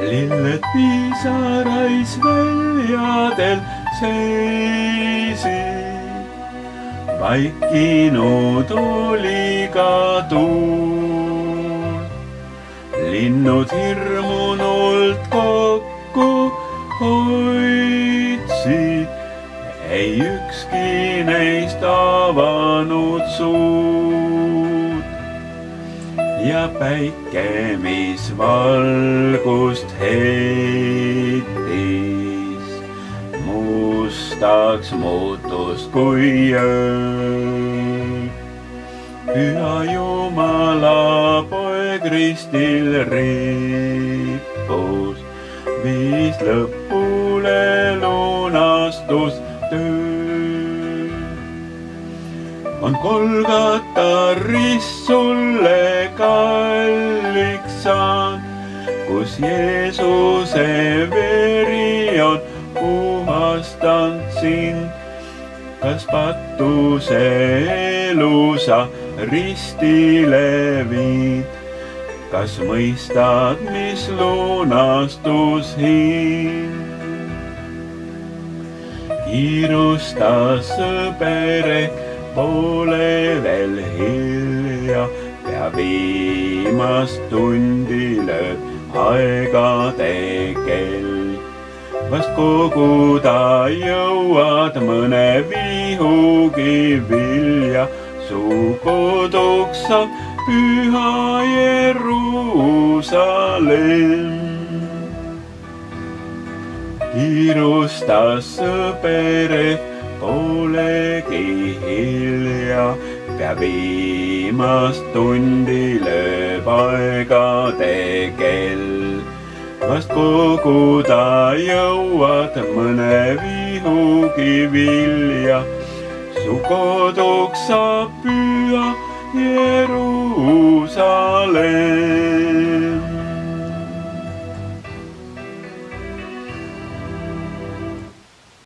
Lilled piisarais väljadel seisid, vaikinud oli ka tuul. Linnud hirmunult kokku hoidsid, ei ükski neist avanud suud. Ja päike, mis valgust heitis, mustaks muutus kui öö. Püha Jumala poeg ristil rippus, viis lõpule lunastustöö. On Golgata rist sulle kalliks saanud, kus Jeesuse veri on puhastanud sind. Kas patuse elu sa ristile viid? Kas mõistad, mis lunastus hind? Kiirusta sõber, pole veel hilja, pea viimast tundi lööb aegade kell. Vast koguda jõuad mõne vihugi vilja, su koduks saab püha Jeruusalemm. Kiirusta sõber, polegi hilja, pea viimast tundi lööb aegade kell. Vast koguda jõuad mõne vihugi vilja, su koduks saab püha Jeruusalemm.